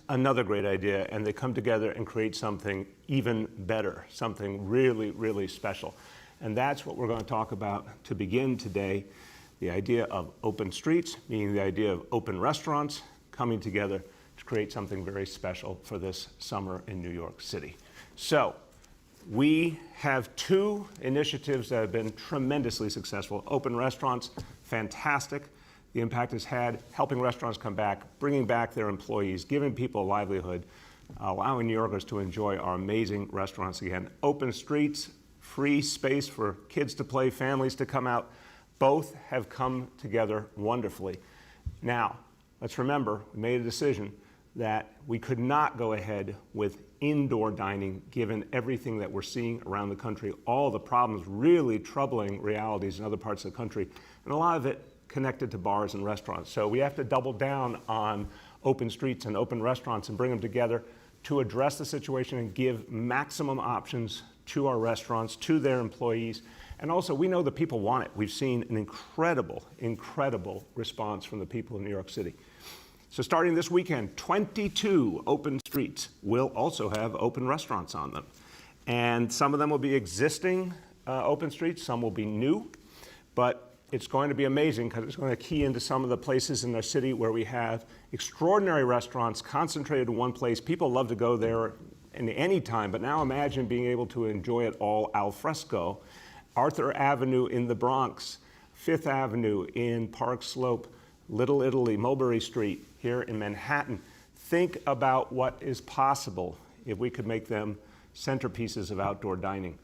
another great idea, and they come together and create something even better, something really, really special. And that's what we're going to talk about to begin today, the idea of open streets, meaning the idea of open restaurants coming together to create something very special for this summer in New York City. So we have two initiatives that have been tremendously successful. Open restaurants, fantastic. The impact it's had, helping restaurants come back, bringing back their employees, giving people a livelihood, allowing New Yorkers to enjoy our amazing restaurants again. Open streets, free space for kids to play, families to come out, both have come together wonderfully. Now, let's remember, we made a decision that we could not go ahead with indoor dining given everything that we're seeing around the country, all the problems, really troubling realities in other parts of the country, and a lot of it connected to bars and restaurants. So we have to double down on open streets and open restaurants and bring them together to address the situation and give maximum options to our restaurants, to their employees. And also, we know the people want it. We've seen an incredible, incredible response from the people in New York City. So starting this weekend, 22 open streets will also have open restaurants on them. And some of them will be existing open streets, some will be new, but it's going to be amazing because it's going to key into some of the places in our city where we have extraordinary restaurants concentrated in one place. People love to go there in any time, but now imagine being able to enjoy it all al fresco. Arthur Avenue in the Bronx, Fifth Avenue in Park Slope, Little Italy, Mulberry Street here in Manhattan. Think about what is possible if we could make them centerpieces of outdoor dining.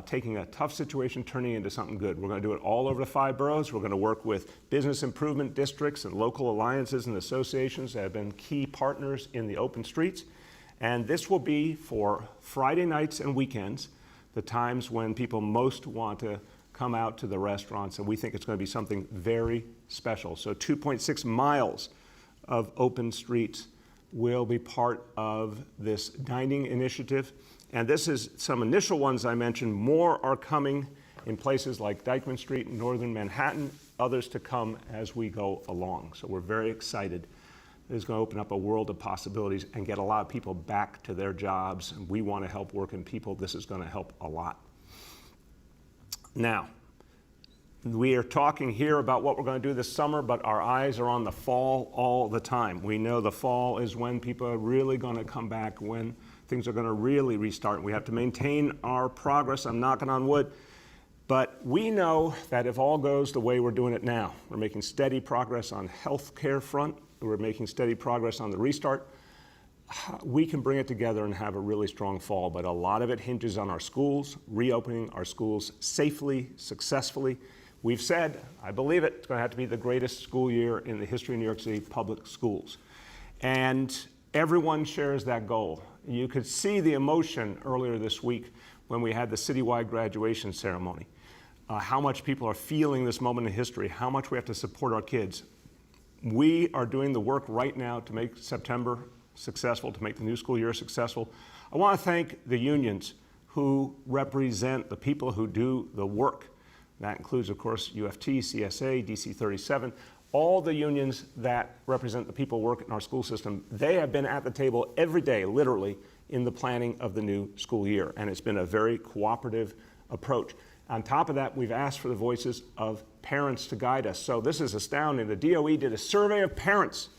Taking a tough situation, turning it into something good. We're going to do it all over the 5 boroughs. We're going to work with business improvement districts and local alliances and associations that have been key partners in the open streets. And this will be for Friday nights and weekends, the times when people most want to come out to the restaurants, and we think it's going to be something very special. So 2.6 miles of open streets will be part of this dining initiative. And this is some initial ones I mentioned. More are coming in places like Dyckman Street in northern Manhattan, others to come as we go along. So we're very excited. It's going to open up a world of possibilities and get a lot of people back to their jobs. And we want to help working people. This is going to help a lot. Now, we are talking here about what we're going to do this summer, but our eyes are on the fall all the time. We know the fall is when people are really going to come back, when things are going to really restart. We have to maintain our progress. I'm knocking on wood. But we know that if all goes the way we're doing it now, we're making steady progress on healthcare front, we're making steady progress on the restart, we can bring it together and have a really strong fall. But a lot of it hinges on our schools, reopening our schools safely, successfully. We've said, I believe it, it's going to have to be the greatest school year in the history of New York City public schools. And everyone shares that goal. You could see the emotion earlier this week when we had the citywide graduation ceremony. How much people are feeling this moment in history, how much we have to support our kids. We are doing the work right now to make September successful, to make the new school year successful. I want to thank the unions who represent the people who do the work. That includes, of course, UFT, CSA, DC 37, all the unions that represent the people who work in our school system. They have been at the table every day, literally, in the planning of the new school year. And it's been a very cooperative approach. On top of that, we've asked for the voices of parents to guide us. So this is astounding. The DOE did a survey of parents,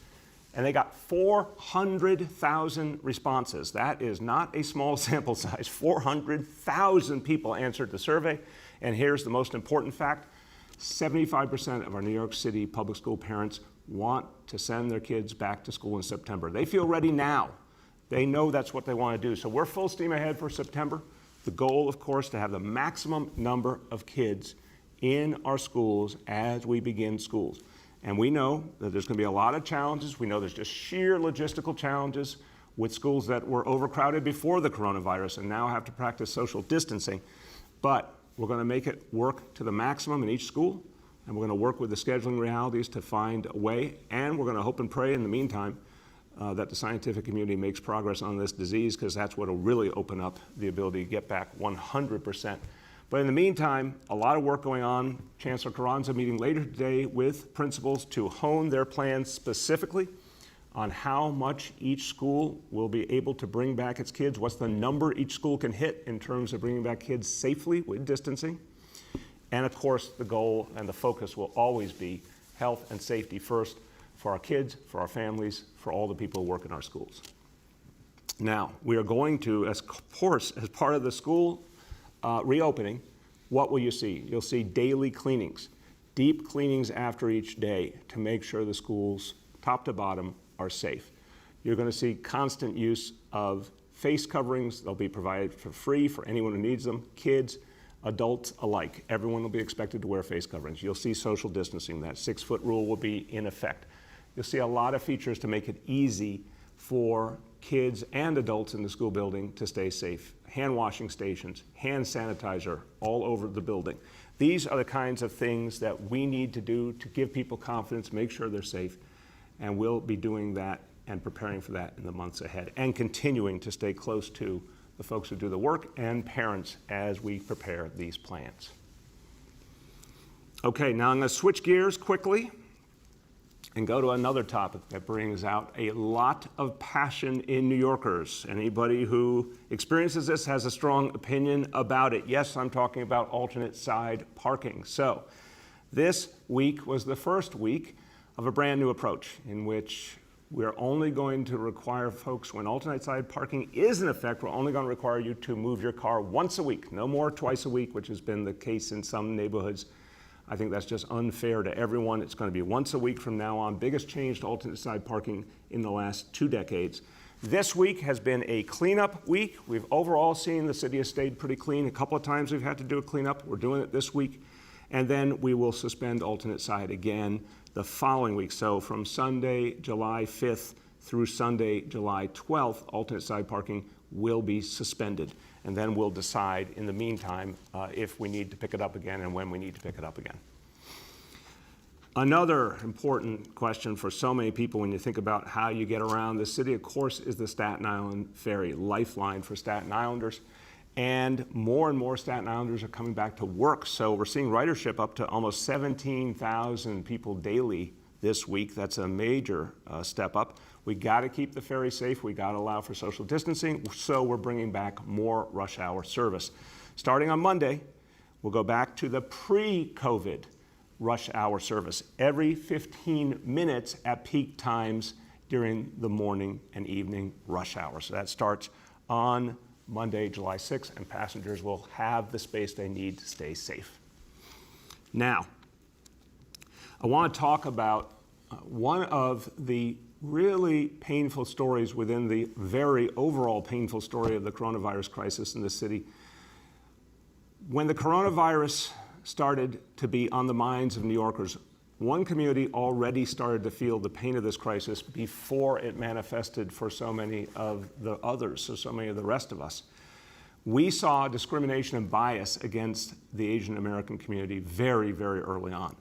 and they got 400,000 responses. That is not a small sample size. 400,000 people answered the survey. And here's the most important fact. 75% of our New York City public school parents want to send their kids back to school in September. They feel ready now. They know that's what they want to do. So we're full steam ahead for September. The goal, of course, to have the maximum number of kids in our schools as we begin schools. And we know that there's going to be a lot of challenges. We know there's just sheer logistical challenges with schools that were overcrowded before the coronavirus and now have to practice social distancing. But we're going to make it work to the maximum in each school, and we're going to work with the scheduling realities to find a way, and we're going to hope and pray in the meantime that the scientific community makes progress on this disease, because that's what will really open up the ability to get back 100%. But in the meantime, a lot of work going on. Chancellor Carranza meeting later today with principals to hone their plans specifically on how much each school will be able to bring back its kids, what's the number each school can hit in terms of bringing back kids safely with distancing. And of course, the goal and the focus will always be health and safety first for our kids, for our families, for all the people who work in our schools. Now, we are going to, of course, as part of the school reopening, what will you see? You'll see daily cleanings, deep cleanings after each day to make sure the schools, top to bottom, are safe. You're going to see constant use of face coverings. They'll be provided for free for anyone who needs them, kids, adults alike. Everyone will be expected to wear face coverings. You'll see social distancing. That 6-foot rule will be in effect. You'll see a lot of features to make it easy for kids and adults in the school building to stay safe. Hand washing stations, hand sanitizer all over the building. These are the kinds of things that we need to do to give people confidence, make sure they're safe, and we'll be doing that and preparing for that in the months ahead, and continuing to stay close to the folks who do the work and parents as we prepare these plans. Okay, now I'm going to switch gears quickly and go to another topic that brings out a lot of passion in New Yorkers. Anybody who experiences this has a strong opinion about it. Yes, I'm talking about alternate side parking. So this week was the first week of a brand new approach in which we're only going to require folks, when alternate side parking is in effect, we're only going to require you to move your car once a week, no more twice a week, which has been the case in some neighborhoods. I think that's just unfair to everyone. It's going to be once a week from now on. Biggest change to alternate side parking in the last 2 decades. This week has been a cleanup week. We've overall seen the city has stayed pretty clean. A couple of times we've had to do a cleanup. We're doing it this week. And then we will suspend alternate side again the following week. So from Sunday, July 5th through Sunday, July 12th, alternate side parking will be suspended. And then we'll decide in the meantime if we need to pick it up again and when we need to pick it up again. Another important question for so many people when you think about how you get around the city, of course, is the Staten Island Ferry, lifeline for Staten Islanders. And more Staten Islanders are coming back to work. So we're seeing ridership up to almost 17,000 people daily this week. That's a major step up. We got to keep the ferry safe. We got to allow for social distancing. So we're bringing back more rush hour service. Starting on Monday, we'll go back to the pre-COVID rush hour service every 15 minutes at peak times during the morning and evening rush hour. So that starts on Monday, July 6th, and passengers will have the space they need to stay safe. Now, I want to talk about one of the really painful stories within the very overall painful story of the coronavirus crisis in the city. When the coronavirus started to be on the minds of New Yorkers, one community already started to feel the pain of this crisis before it manifested for so many of the others, so many of the rest of us. We saw discrimination and bias against the Asian American community very, very early on.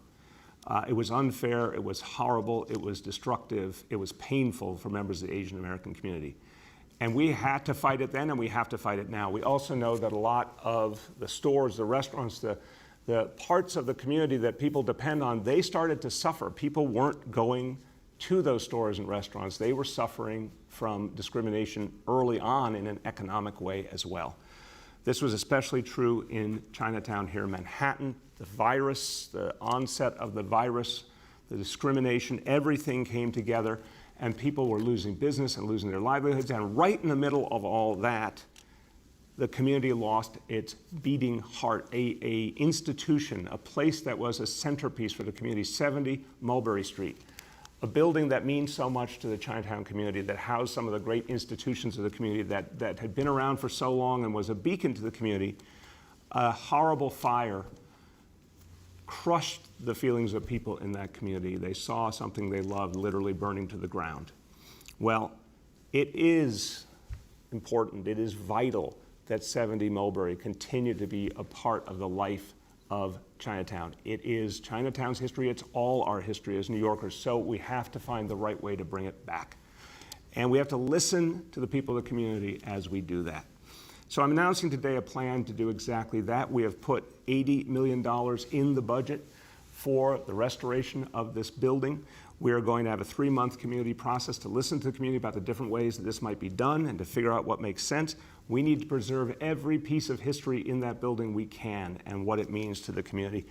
It was unfair, it was horrible, it was destructive, it was painful for members of the Asian American community. And we had to fight it then, and we have to fight it now. We also know that a lot of the stores, the restaurants, the parts of the community that people depend on, they started to suffer. People weren't going to those stores and restaurants. They were suffering from discrimination early on in an economic way as well. This was especially true in Chinatown here in Manhattan. The virus, the onset of the virus, the discrimination, everything came together, and people were losing business and losing their livelihoods. And right in the middle of all that, the community lost its beating heart, a institution, a place that was a centerpiece for the community, 70 Mulberry Street, a building that means so much to the Chinatown community, that housed some of the great institutions of the community that had been around for so long and was a beacon to the community. A horrible fire crushed the feelings of people in that community. They saw something they loved literally burning to the ground. Well, it is important, it is vital that 70 Mulberry continue to be a part of the life of Chinatown. It is Chinatown's history, it's all our history as New Yorkers, so we have to find the right way to bring it back. And we have to listen to the people of the community as we do that. So I'm announcing today a plan to do exactly that. We have put $80 million in the budget for the restoration of this building. We are going to have a 3-month community process to listen to the community about the different ways that this might be done and to figure out what makes sense. We need to preserve every piece of history in that building we can and what it means to the community.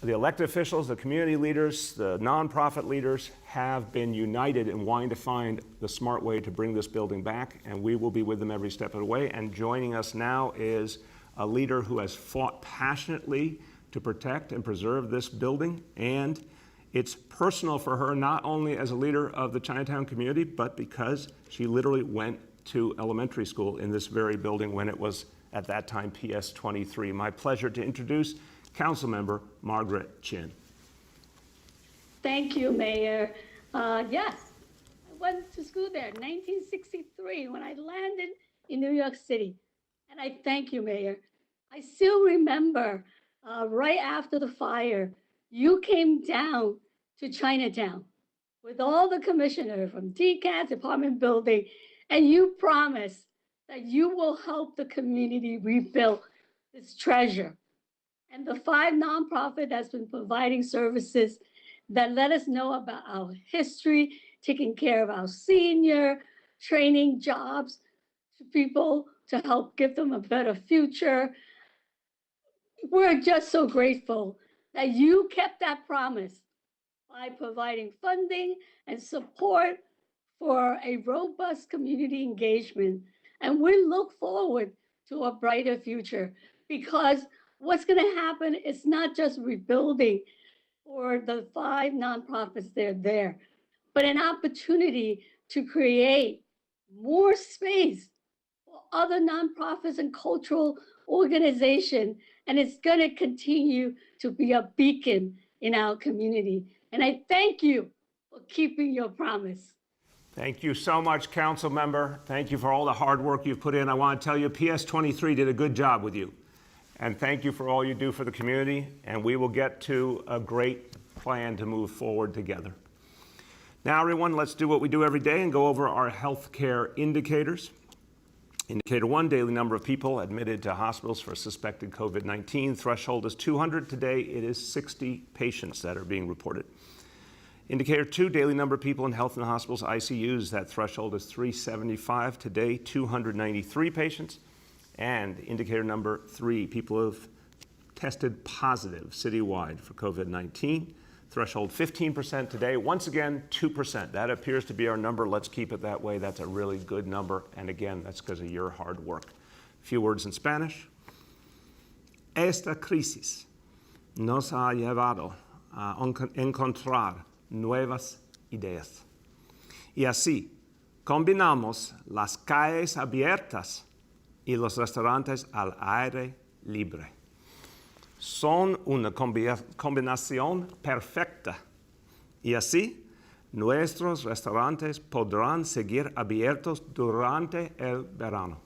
The elected officials, the community leaders, the nonprofit leaders have been united in wanting to find the smart way to bring this building back, and we will be with them every step of the way. And joining us now is a leader who has fought passionately to protect and preserve this building, and it's personal for her, not only as a leader of the Chinatown community, but because she literally went to elementary school in this very building when it was, at that time, PS 23. My pleasure to introduce Councilmember Margaret Chin. Thank you, Mayor. Yes, I went to school there in 1963 when I landed in New York City. And I thank you, Mayor. I still remember right after the fire, you came down to Chinatown with all the commissioners from DCAT, Department Building, and you promised that you will help the community rebuild this treasure. And the 5 nonprofit that's been providing services that let us know about our history, taking care of our senior, training jobs to people to help give them a better future. We're just so grateful that you kept that promise by providing funding and support for a robust community engagement. And we look forward to a brighter future, because what's going to happen is not just rebuilding for the 5 nonprofits that are there, but an opportunity to create more space for other nonprofits and cultural organizations. And it's going to continue to be a beacon in our community. And I thank you for keeping your promise. Thank you so much, Council Member. Thank you for all the hard work you've put in. I want to tell you, PS 23 did a good job with you. And thank you for all you do for the community, and we will get to a great plan to move forward together. Now, everyone, let's do what we do every day and go over our healthcare indicators. Indicator 1, daily number of people admitted to hospitals for suspected COVID-19. Threshold is 200. Today, it is 60 patients that are being reported. Indicator 2, daily number of people in health and hospitals ICUs. That threshold is 375. Today, 293 patients. And indicator number 3, people have tested positive citywide for COVID-19. Threshold 15% today. Once again, 2%. That appears to be our number. Let's keep it that way. That's a really good number. And again, that's because of your hard work. A few words in Spanish. Esta crisis nos ha llevado a encontrar nuevas ideas. Y así, combinamos las calles abiertas y los restaurantes al aire libre. Son una combinación perfecta. Y así, nuestros restaurantes podrán seguir abiertos durante el verano.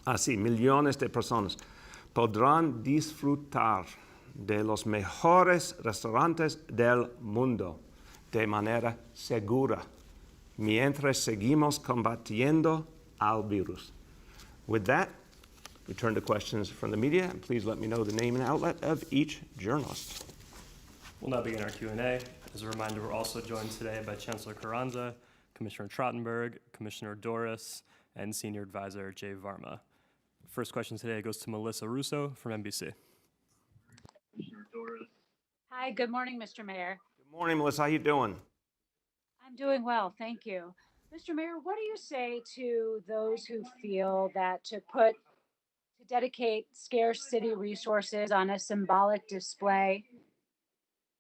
Así, millones de personas podrán disfrutar de los mejores restaurantes del mundo de manera segura, mientras seguimos combatiendo al virus. With that, we turn to questions from the media, and please let me know the name and outlet of each journalist. We'll now begin our Q&A. As a reminder, we're also joined today by Chancellor Carranza, Commissioner Trottenberg, Commissioner Doris, and Senior Advisor Jay Varma. First question today goes to Melissa Russo from NBC. Commissioner Doris. Hi, good morning, Mr. Mayor. Good morning, Melissa. How you doing? I'm doing well, thank you. Mr. Mayor, what do you say to those who feel that to dedicate scarce city resources on a symbolic display?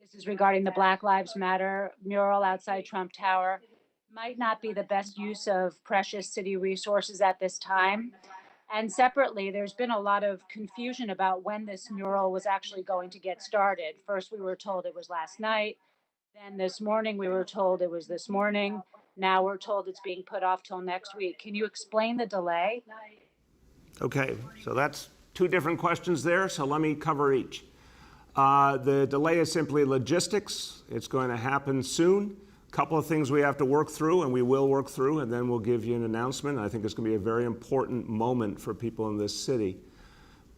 This is regarding the Black Lives Matter mural outside Trump Tower. Might not be the best use of precious city resources at this time. And separately, there's been a lot of confusion about when this mural was actually going to get started. First, we were told it was last night. Then this morning, we were told it was this morning. Now we're told it's being put off till next week. Can you explain the delay? Okay, so that's 2 different questions there, so let me cover each. The delay is simply logistics. It's going to happen soon. A couple of things we have to work through, and we will work through, and then we'll give you an announcement. I think it's going to be a very important moment for people in this city,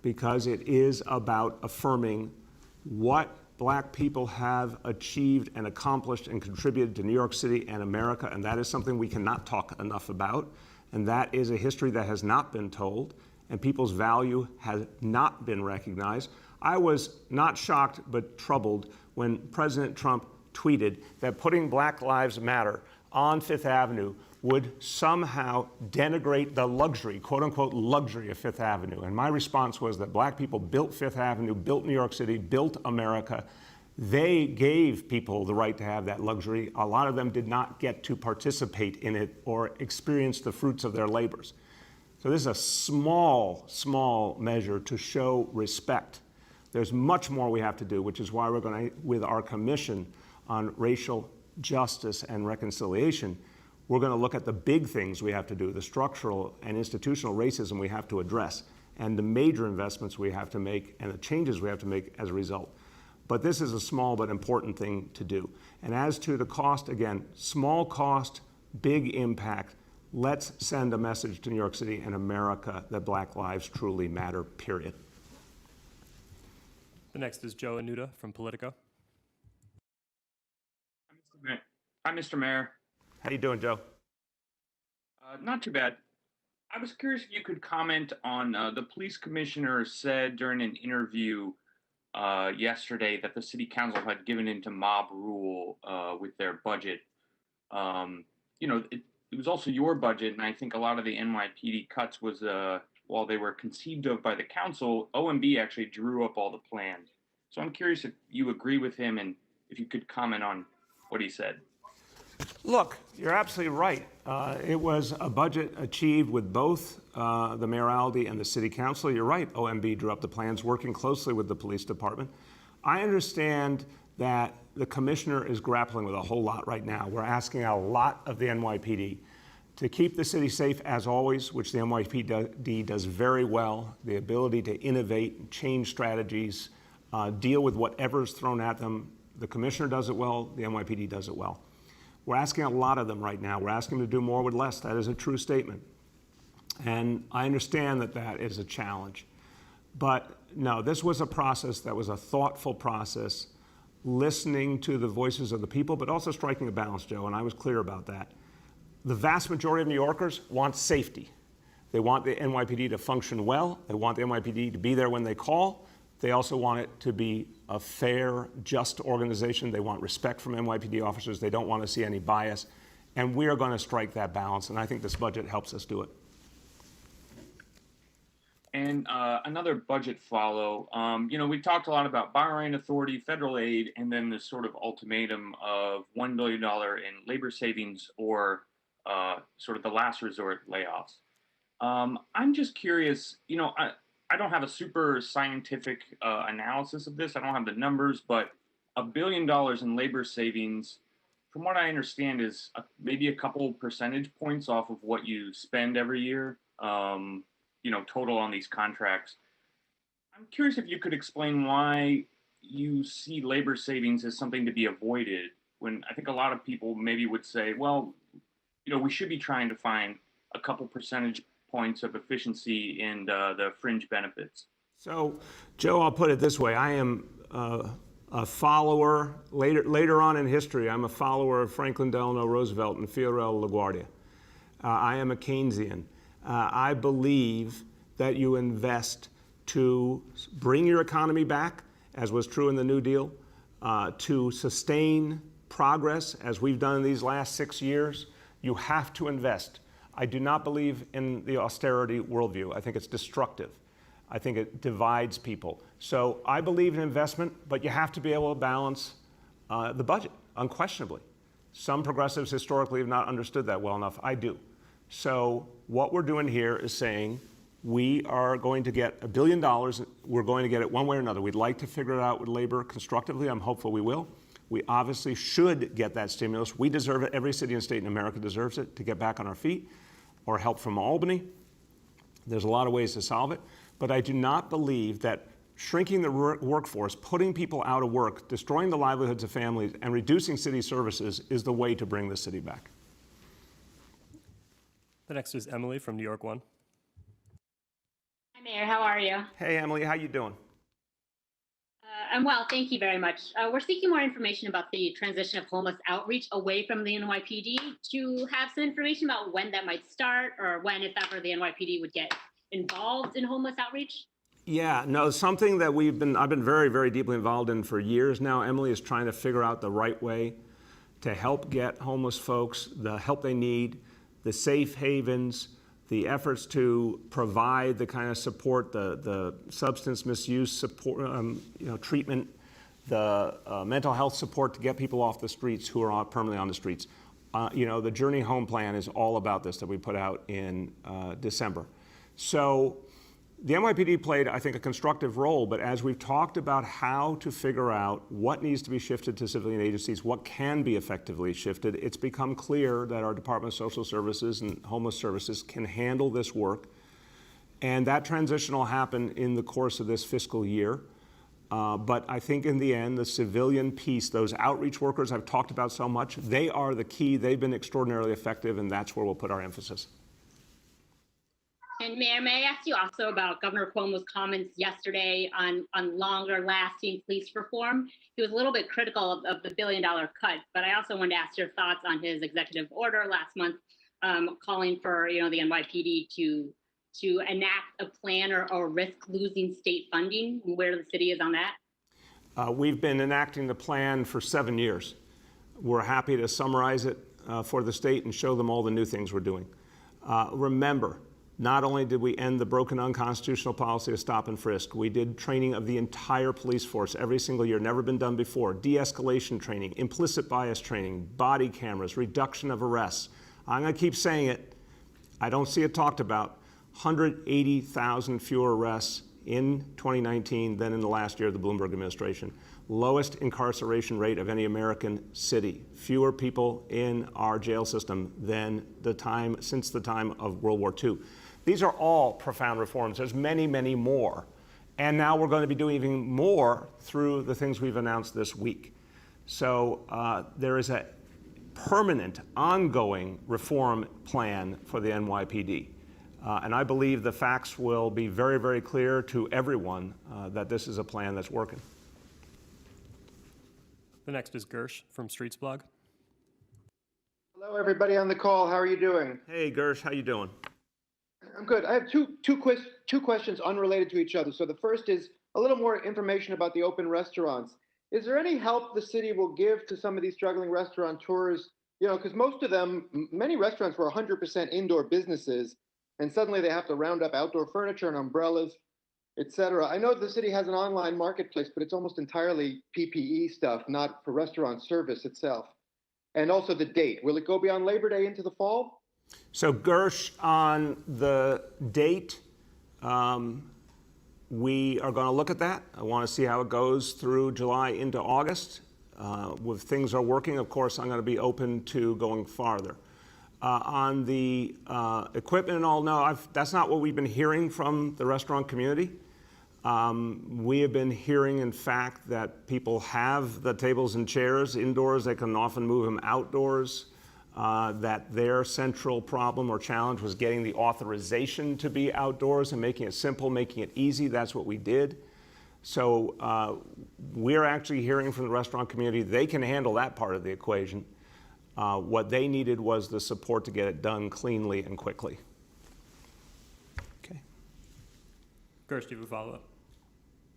because it is about affirming what Black people have achieved and accomplished and contributed to New York City and America, and that is something we cannot talk enough about. And that is a history that has not been told, and people's value has not been recognized. I was not shocked but troubled when President Trump tweeted that putting Black Lives Matter on Fifth Avenue would somehow denigrate the luxury, quote unquote, luxury of Fifth Avenue. And my response was that Black people built Fifth Avenue, built New York City, built America. They gave people the right to have that luxury. A lot of them did not get to participate in it or experience the fruits of their labors. So this is a small, small measure to show respect. There's much more we have to do, which is why we're going to, with our commission on racial justice and reconciliation, we're going to look at the big things we have to do, the structural and institutional racism we have to address, and the major investments we have to make and the changes we have to make as a result. But this is a small but important thing to do. And as to the cost, again, small cost, big impact. Let's send a message to New York City and America that Black lives truly matter, period. The next is Joe Anuda from Politico. Hi, Mr. Mayor. How you doing, Joe? Not too bad. I was curious if you could comment on the police commissioner said during an interview yesterday that the city council had given into mob rule with their budget. It was also your budget, and I think a lot of the NYPD cuts was, while they were conceived of by the council, OMB actually drew up all the plans. So I'm curious if you agree with him and if you could comment on what he said. Look, you're absolutely right. It was a budget achieved with both the mayoralty and the city council. You're right, OMB drew up the plans, working closely with the police department. I understand that the commissioner is grappling with a whole lot right now. We're asking a lot of the NYPD to keep the city safe as always, which the NYPD does very well, the ability to innovate, change strategies, deal with whatever's thrown at them. The commissioner does it well, the NYPD does it well. We're asking a lot of them right now. We're asking them to do more with less. That is a true statement. And I understand that that is a challenge. But no, this was a process that was a thoughtful process, listening to the voices of the people, but also striking a balance, Joe, and I was clear about that. The vast majority of New Yorkers want safety. They want the NYPD to function well. They want the NYPD to be there when they call. They also want it to be a fair, just organization. They want respect from NYPD officers. They don't want to see any bias. And we are going to strike that balance, and I think this budget helps us do it. And another budget follow. We talked a lot about borrowing authority, federal aid, and then this sort of ultimatum of $1 billion in labor savings or sort of the last resort layoffs. I'm just curious, I don't have a super scientific analysis of this. I don't have the numbers, but $1 billion in labor savings, from what I understand, is maybe a couple percentage points off of what you spend every year, total on these contracts. I'm curious if you could explain why you see labor savings as something to be avoided, when I think a lot of people maybe would say, well, we should be trying to find a couple percentage points of efficiency in the fringe benefits. So, Joe, I'll put it this way. I am a follower, later on in history, I'm a follower of Franklin Delano Roosevelt and Theodore LaGuardia. I am a Keynesian. I believe that you invest to bring your economy back, as was true in the New Deal, to sustain progress, as we've done in these last 6 years. You have to invest. I do not believe in the austerity worldview. I think it's destructive. I think it divides people. So I believe in investment, but you have to be able to balance the budget, unquestionably. Some progressives historically have not understood that well enough. I do. So what we're doing here is saying we are going to get $1 billion. We're going to get it one way or another. We'd like to figure it out with labor constructively. I'm hopeful we will. We obviously should get that stimulus. We deserve it. Every city and state in America deserves it to get back on our feet, or help from Albany. There's a lot of ways to solve it. But I do not believe that shrinking the workforce, putting people out of work, destroying the livelihoods of families, and reducing city services is the way to bring the city back. The next is Emily from New York One. Hi, Mayor. How are you? Hey, Emily, how you doing? I'm well, thank you very much. We're seeking more information about the transition of homeless outreach away from the NYPD. Do you have some information about when that might start, or when, if ever, the NYPD would get involved in homeless outreach? Yeah, no, something that I've been very, very deeply involved in for years now. Emily is trying to figure out the right way to help get homeless folks the help they need, the safe havens, the efforts to provide the kind of support, the substance misuse support, treatment, the mental health support to get people off the streets who are permanently on the streets. The Journey Home Plan is all about this that we put out in December. So the NYPD played, I think, a constructive role, but as we've talked about how to figure out what needs to be shifted to civilian agencies, what can be effectively shifted, it's become clear that our Department of Social Services and Homeless Services can handle this work. And that transition will happen in the course of this fiscal year. But I think in the end, the civilian piece, those outreach workers I've talked about so much, they are the key. They've been extraordinarily effective, and that's where we'll put our emphasis. And Mayor, may I ask you also about Governor Cuomo's comments yesterday on longer lasting police reform? He was a little bit critical of the $1 billion cut, but I also wanted to ask your thoughts on his executive order last month calling for the NYPD to enact a plan or risk losing state funding, where the city is on that. We've been enacting the plan for 7 years. We're happy to summarize it for the state and show them all the new things we're doing. Remember, not only did we end the broken unconstitutional policy of stop and frisk, we did training of the entire police force every single year, never been done before, de-escalation training, implicit bias training, body cameras, reduction of arrests. I'm going to keep saying it. I don't see it talked about. 180,000 fewer arrests in 2019 than in the last year of the Bloomberg administration. Lowest incarceration rate of any American city. Fewer people in our jail system than since the time of World War II. These are all profound reforms. There's many, many more. And now we're going to be doing even more through the things we've announced this week. So there is a permanent, ongoing reform plan for the NYPD. And I believe the facts will be very, very clear to everyone that this is a plan that's working. The next is Gersh from Streets Blog. Hello, everybody on the call. How are you doing? Hey, Gersh, how you doing? I'm good. I have two questions unrelated to each other. So the first is a little more information about the open restaurants. Is there any help the city will give to some of these struggling restaurateurs? Because many restaurants were 100% indoor businesses, and suddenly they have to round up outdoor furniture and umbrellas, etc. I know the city has an online marketplace, but it's almost entirely PPE stuff, not for restaurant service itself. And also the date. Will it go beyond Labor Day into the fall? So Gersh, on the date, we are going to look at that. I want to see how it goes through July into August. If things are working, of course, I'm going to be open to going farther. On the equipment and all, no, that's not what we've been hearing from the restaurant community. We have been hearing, in fact, that people have the tables and chairs indoors. They can often move them outdoors. That their central problem or challenge was getting the authorization to be outdoors and making it simple, making it easy. That's what we did. So we're actually hearing from the restaurant community they can handle that part of the equation. What they needed was the support to get it done cleanly and quickly. Okay. Gersh, do you have a follow-up?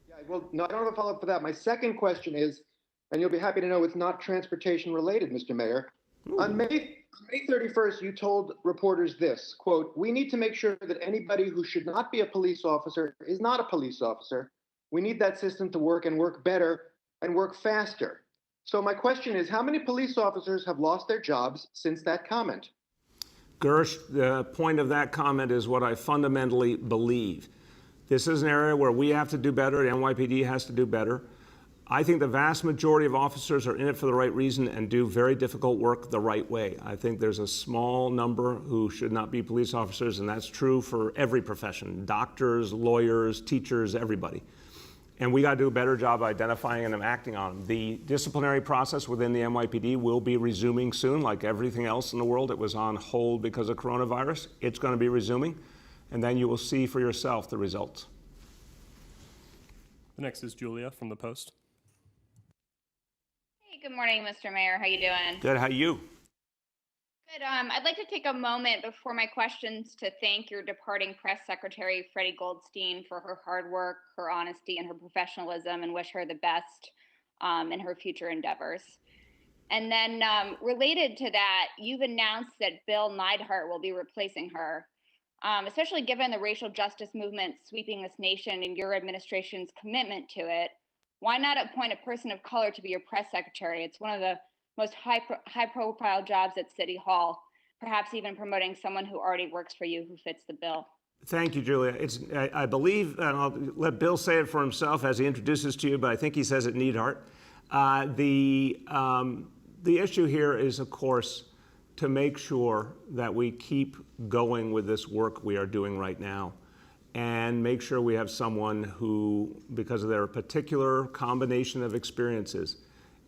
Yeah, well, no, I don't have a follow-up for that. My second question is, and you'll be happy to know it's not transportation related, Mr. Mayor. Ooh. On May 31st, you told reporters this, quote, "We need to make sure that anybody who should not be a police officer is not a police officer. We need that system to work and work better and work faster." So my question is, how many police officers have lost their jobs since that comment? Gersh, the point of that comment is what I fundamentally believe. This is an area where we have to do better, the NYPD has to do better. I think the vast majority of officers are in it for the right reason and do very difficult work the right way. I think there's a small number who should not be police officers, and that's true for every profession, doctors, lawyers, teachers, everybody. And we got to do a better job identifying and acting on them. The disciplinary process within the NYPD will be resuming soon. Like everything else in the world, it was on hold because of coronavirus. It's going to be resuming, and then you will see for yourself the results. The next is Julia from The Post. good morning, Mr. Mayor. How you doing? Good, how you? Good. I'd like to take a moment before my questions to thank your departing press secretary, Freddie Goldstein, for her hard work, her honesty, and her professionalism, and wish her the best in her future endeavors. And then related to that, you've announced that Bill Neidhart will be replacing her. Especially given the racial justice movement sweeping this nation and your administration's commitment to it, why not appoint a person of color to be your press secretary? It's one of the most high-profile jobs at City Hall, perhaps even promoting someone who already works for you who fits the bill. Thank you, Julia. I believe, and I'll let Bill say it for himself as he introduces to you, but I think he says it Neidhart. The issue here is, of course, to make sure that we keep going with this work we are doing right now and make sure we have someone who, because of their particular combination of experiences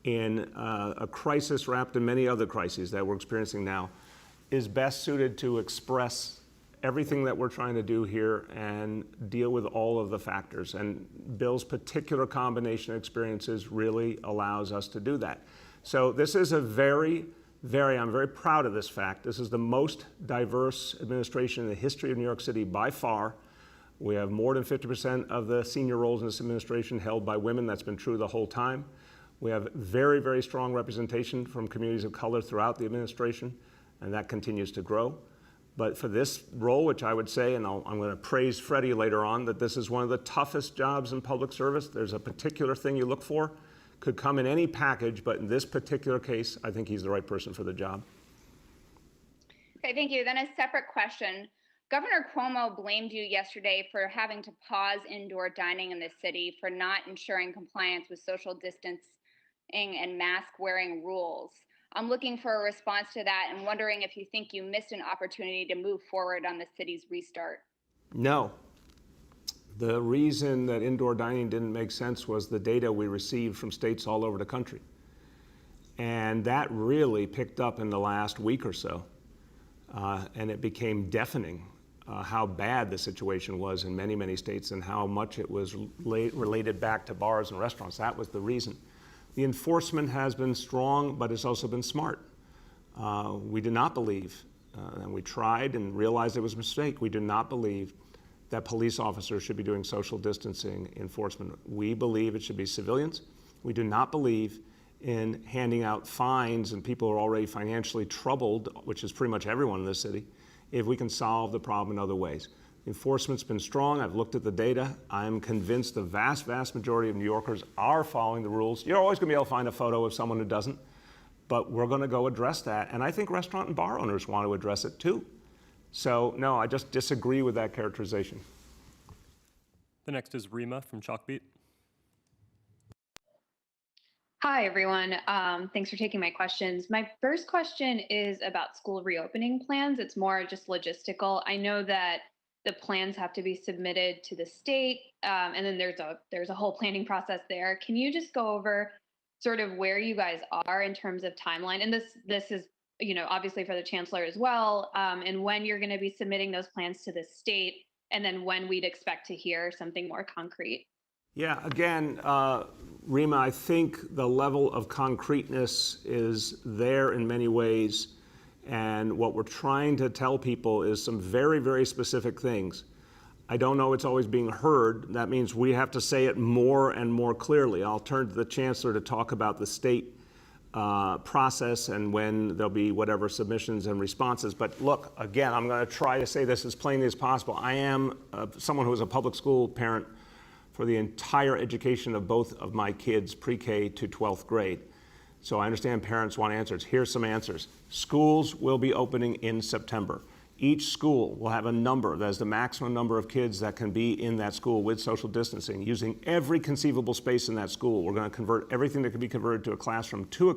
in a crisis wrapped in many other crises that we're experiencing now, is best suited to express everything that we're trying to do here and deal with all of the factors. And Bill's particular combination of experiences really allows us to do that. So this is a I'm very proud of this fact. This is the most diverse administration in the history of New York City by far. We have more than 50% of the senior roles in this administration held by women. That's been true the whole time. We have very, very strong representation from communities of color throughout the administration, and that continues to grow. But for this role, which I would say, and I'm going to praise Freddie later on, that this is one of the toughest jobs in public service. There's a particular thing you look for. Could come in any package, but in this particular case, I think he's the right person for the job. Okay, thank you. Then a separate question. Governor Cuomo blamed you yesterday for having to pause indoor dining in the city for not ensuring compliance with social distancing and mask wearing rules. I'm looking for a response to that and wondering if you think you missed an opportunity to move forward on the city's restart. No. The reason that indoor dining didn't make sense was the data we received from states all over the country. And that really picked up in the last week or so. And it became deafening how bad the situation was in many, many states and how much it was related back to bars and restaurants. That was the reason. The enforcement has been strong, but it's also been smart. We did not believe, and we tried and realized it was a mistake, we did not believe that police officers should be doing social distancing enforcement. We believe it should be civilians. We do not believe in handing out fines and people who are already financially troubled, which is pretty much everyone in this city, if we can solve the problem in other ways. Enforcement's been strong. I've looked at the data. I'm convinced the vast, vast majority of New Yorkers are following the rules. You're always going to be able to find a photo of someone who doesn't, but we're going to go address that. And I think restaurant and bar owners want to address it too. So, no, I just disagree with that characterization. The next is Rima from Chalkbeat. Hi, everyone. Thanks for taking my questions. My first question is about school reopening plans. It's more just logistical. I know that the plans have to be submitted to the state, and then there's a whole planning process there. Can you just go over sort of where you guys are in terms of timeline? And this is, obviously for the chancellor as well, and when you're going to be submitting those plans to the state, and then when we'd expect to hear something more concrete. Yeah, again, Rima, I think the level of concreteness is there in many ways. And what we're trying to tell people is some very, very specific things. I don't know it's always being heard. That means we have to say it more and more clearly. I'll turn to the chancellor to talk about the state process and when there'll be whatever submissions and responses. But look, again, I'm going to try to say this as plainly as possible. I am someone who was a public school parent for the entire education of both of my kids, pre-K to 12th grade. So I understand parents want answers. Here's some answers. Schools will be opening in September. Each school will have a number, that is the maximum number of kids that can be in that school with social distancing, using every conceivable space in that school. We're going to convert everything that can be converted to a classroom to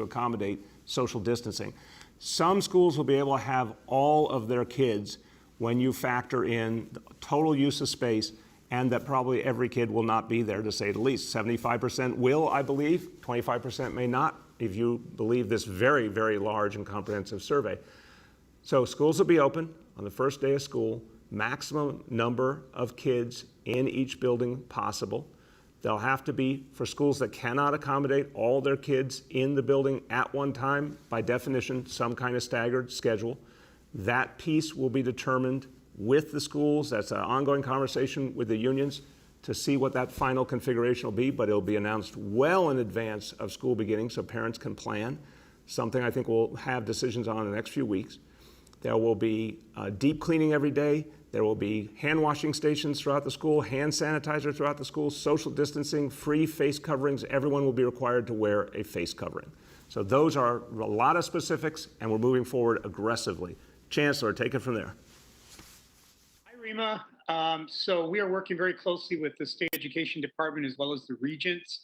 accommodate social distancing. Some schools will be able to have all of their kids when you factor in the total use of space, and that probably every kid will not be there, to say the least. 75% will, I believe. 25% may not, if you believe this very, very large and comprehensive survey. So schools will be open on the first day of school, maximum number of kids in each building possible. They'll have to be for schools that cannot accommodate all their kids in the building at one time, by definition, some kind of staggered schedule. That piece will be determined with the schools. That's an ongoing conversation with the unions to see what that final configuration will be, but it'll be announced well in advance of school beginning so parents can plan, something I think we'll have decisions on in the next few weeks. There will be deep cleaning every day. There will be hand washing stations throughout the school, hand sanitizer throughout the school, social distancing, free face coverings. Everyone will be required to wear a face covering. So those are a lot of specifics, and we're moving forward aggressively. Chancellor, take it from there. Hi, Rima. So we are working very closely with the State Education Department as well as the regents.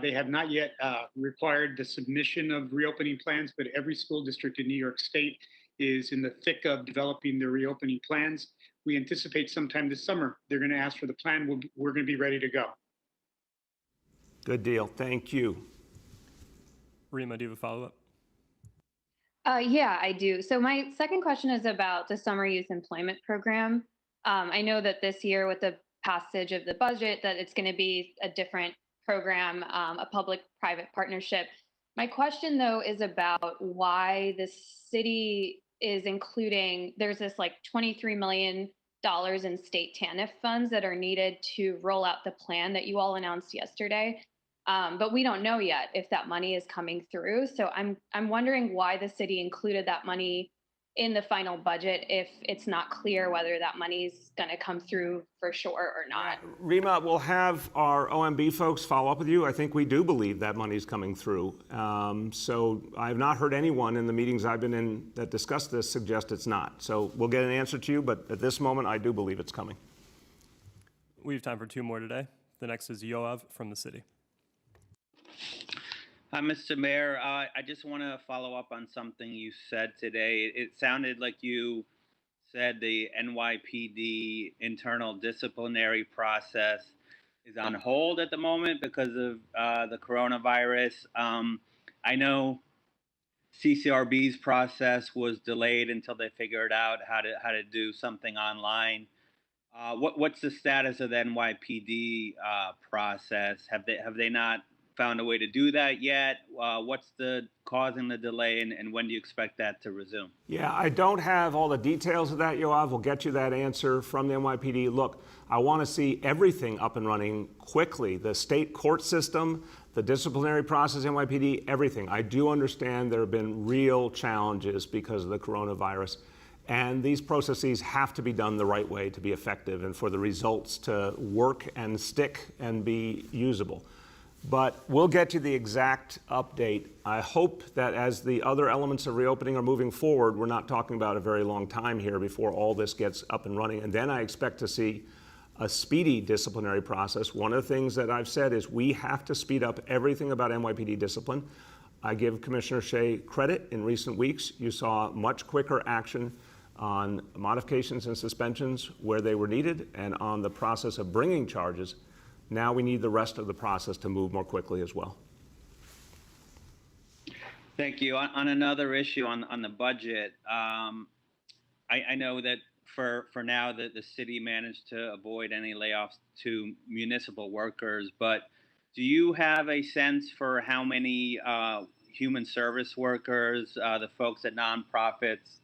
They have not yet required the submission of reopening plans, but every school district in New York State is in the thick of developing their reopening plans. We anticipate sometime this summer they're going to ask for the plan. We're going to be ready to go. Good deal. Thank you. Rima, do you have a follow-up? Yeah, I do. So my second question is about the summer youth employment program. I know that this year with the passage of the budget that it's going to be a different program, a public-private partnership. My question though is about why the city is including, there's this like $23 million in state TANF funds that are needed to roll out the plan that you all announced yesterday. But we don't know yet if that money is coming through. So I'm wondering why the city included that money in the final budget if it's not clear whether that money's going to come through for sure or not. Rima, we'll have our OMB folks follow up with you. I think we do believe that money's coming through. So I have not heard anyone in the meetings I've been in that discussed this suggest it's not. So we'll get an answer to you, but at this moment, I do believe it's coming. We have time for two more today. The next is Yoav from the city. Hi, Mr. Mayor. I just want to follow up on something you said today. It sounded like you said the NYPD internal disciplinary process is on hold at the moment because of the coronavirus. I know CCRB's process was delayed until they figured out how to do something online. What's the status of the NYPD process? Have they not found a way to do that yet? What's causing the delay, and when do you expect that to resume? Yeah, I don't have all the details of that, Yoav. We'll get you that answer from the NYPD. Look, I want to see everything up and running quickly. The state court system, the disciplinary process, NYPD, everything. I do understand there have been real challenges because of the coronavirus. And these processes have to be done the right way to be effective and for the results to work and stick and be usable. But we'll get you the exact update. I hope that as the other elements of reopening are moving forward, we're not talking about a very long time here before all this gets up and running. And then I expect to see a speedy disciplinary process. One of the things that I've said is we have to speed up everything about NYPD discipline. I give Commissioner Shea credit. In recent weeks, you saw much quicker action on modifications and suspensions where they were needed and on the process of bringing charges. Now we need the rest of the process to move more quickly as well. Thank you. On another issue on the budget, I know that for now that the city managed to avoid any layoffs to municipal workers, but do you have a sense for how many human service workers, the folks at nonprofits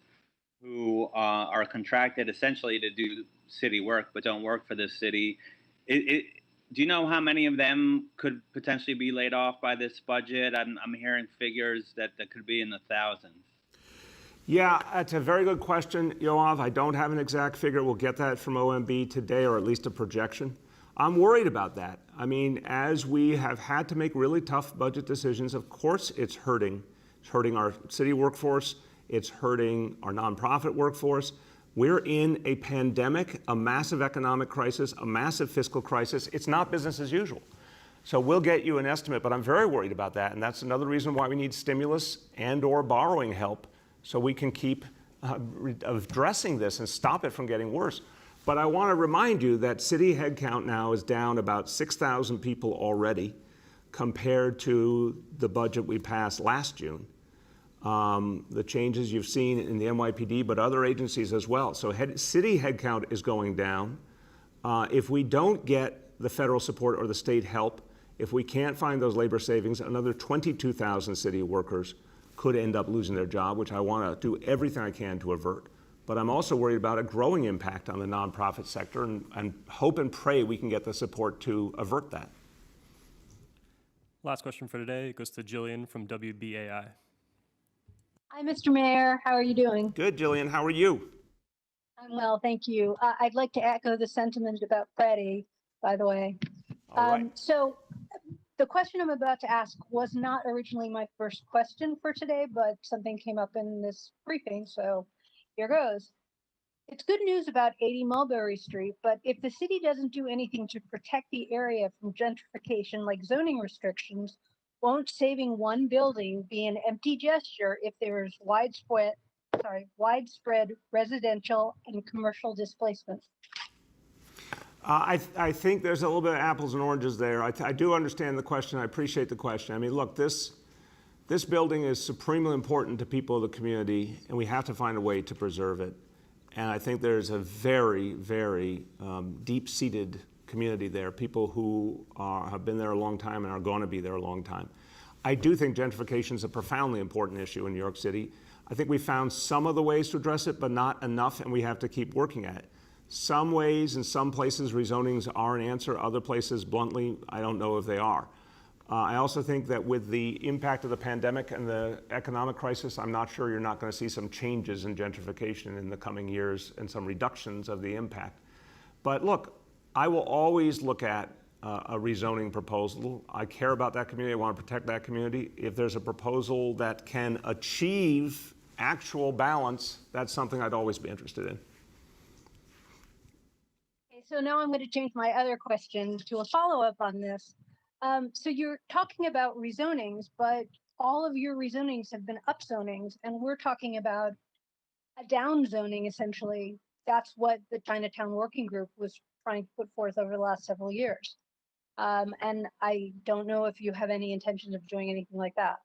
who are contracted essentially to do city work but don't work for the city, do you know how many of them could potentially be laid off by this budget? I'm hearing figures that could be in the thousands. Yeah, that's a very good question, Yoav. I don't have an exact figure. We'll get that from OMB today, or at least a projection. I'm worried about that. I mean, as we have had to make really tough budget decisions, of course it's hurting. It's hurting our city workforce. It's hurting our nonprofit workforce. We're in a pandemic, a massive economic crisis, a massive fiscal crisis. It's not business as usual. So we'll get you an estimate, but I'm very worried about that. And that's another reason why we need stimulus and or borrowing help so we can keep addressing this and stop it from getting worse. But I want to remind you that city headcount now is down about 6,000 people already compared to the budget we passed last June. The changes you've seen in the NYPD, but other agencies as well. So city headcount is going down. If we don't get the federal support or the state help, if we can't find those labor savings, another 22,000 city workers could end up losing their job, which I want to do everything I can to avert. But I'm also worried about a growing impact on the nonprofit sector, and hope and pray we can get the support to avert that. Last question for today goes to Jillian from WBAI. Hi, Mr. Mayor. How are you doing? Good, Jillian. How are you? I'm well, thank you. I'd like to echo the sentiment about Freddie, by the way. All right. So the question I'm about to ask was not originally my first question for today, but something came up in this briefing, so here goes. It's good news about 80 Mulberry Street, but if the city doesn't do anything to protect the area from gentrification like zoning restrictions, won't saving one building be an empty gesture if there's widespread residential and commercial displacement? I think there's a little bit of apples and oranges there. I do understand the question. I appreciate the question. I mean, look, this building is supremely important to people of the community, and we have to find a way to preserve it. And I think there's a very, very deep-seated community there, people who have been there a long time and are going to be there a long time. I do think gentrification is a profoundly important issue in New York City. I think we found some of the ways to address it, but not enough, and we have to keep working at it. Some ways, in some places, rezonings are an answer. Other places, bluntly, I don't know if they are. I also think that with the impact of the pandemic and the economic crisis, I'm not sure you're not going to see some changes in gentrification in the coming years and some reductions of the impact. But look, I will always look at a rezoning proposal. I care about that community. I want to protect that community. If there's a proposal that can achieve actual balance, that's something I'd always be interested in. Okay, so now I'm going to change my other question to a follow-up on this. So you're talking about rezonings, but all of your rezonings have been upzonings, and we're talking about a downzoning, essentially. That's what the Chinatown Working Group was trying to put forth over the last several years. And I don't know if you have any intentions of doing anything like that.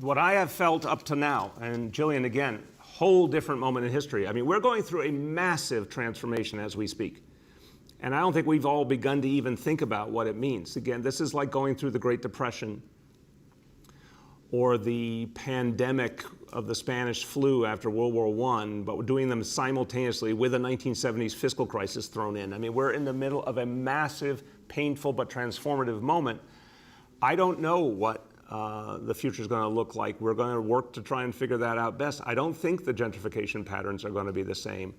What I have felt up to now, and Jillian, again, whole different moment in history. I mean, we're going through a massive transformation as we speak. And I don't think we've all begun to even think about what it means. Again, this is like going through the Great Depression or the pandemic of the Spanish flu after World War I, but we're doing them simultaneously with a 1970s fiscal crisis thrown in. I mean, we're in the middle of a massive, painful, but transformative moment. I don't know what the future is going to look like. We're going to work to try and figure that out best. I don't think the gentrification patterns are going to be the same.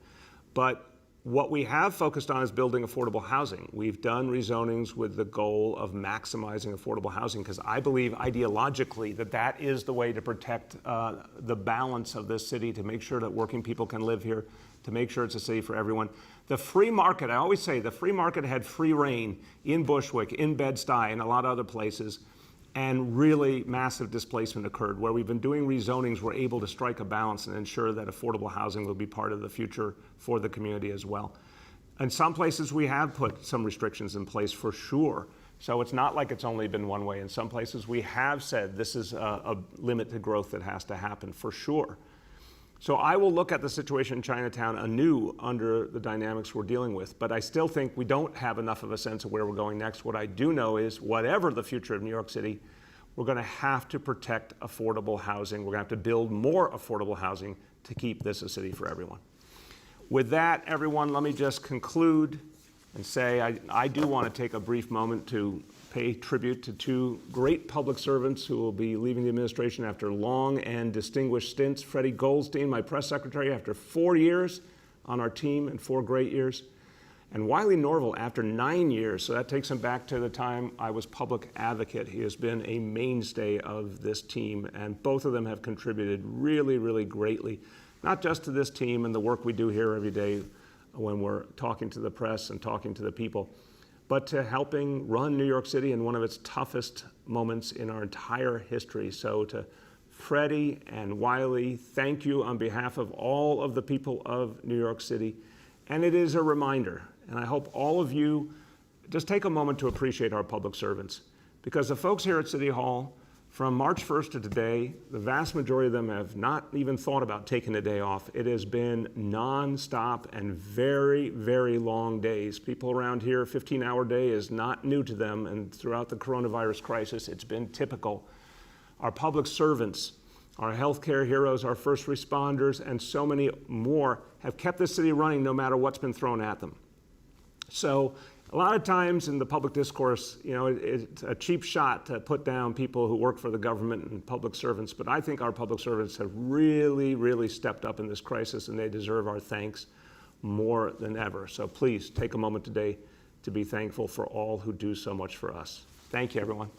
But what we have focused on is building affordable housing. We've done rezonings with the goal of maximizing affordable housing because I believe ideologically that that is the way to protect the balance of this city, to make sure that working people can live here, to make sure it's a city for everyone. The free market, I always say, the free market had free reign in Bushwick, in Bed-Stuy, and a lot of other places, and really massive displacement occurred. Where we've been doing rezonings, we're able to strike a balance and ensure that affordable housing will be part of the future for the community as well. In some places, we have put some restrictions in place for sure. So it's not like it's only been one way. In some places, we have said this is a limit to growth that has to happen for sure. So I will look at the situation in Chinatown anew under the dynamics we're dealing with, but I still think we don't have enough of a sense of where we're going next. What I do know is whatever the future of New York City, we're going to have to protect affordable housing. We're going to have to build more affordable housing to keep this a city for everyone. With that, everyone, let me just conclude and say I do want to take a brief moment to pay tribute to two great public servants who will be leaving the administration after long and distinguished stints. Freddie Goldstein, my press secretary, after 4 years on our team and 4 great years. And Wiley Norville after 9 years. So that takes him back to the time I was public advocate. He has been a mainstay of this team, and both of them have contributed really, really greatly, not just to this team and the work we do here every day when we're talking to the press and talking to the people, but to helping run New York City in one of its toughest moments in our entire history. So to Freddie and Wiley, thank you on behalf of all of the people of New York City. And it is a reminder, and I hope all of you just take a moment to appreciate our public servants, because the folks here at City Hall, From March 1st to today, the vast majority of them have not even thought about taking a day off. It has been nonstop and very, very long days. People around here, 15-hour day is not new to them, and throughout the coronavirus crisis, it's been typical. Our public servants, our healthcare heroes, our first responders, and so many more have kept this city running no matter what's been thrown at them. So a lot of times in the public discourse, it's a cheap shot to put down people who work for the government and public servants, but I think our public servants have really, really stepped up in this crisis, and they deserve our thanks more than ever. So please take a moment today to be thankful for all who do so much for us. Thank you, everyone.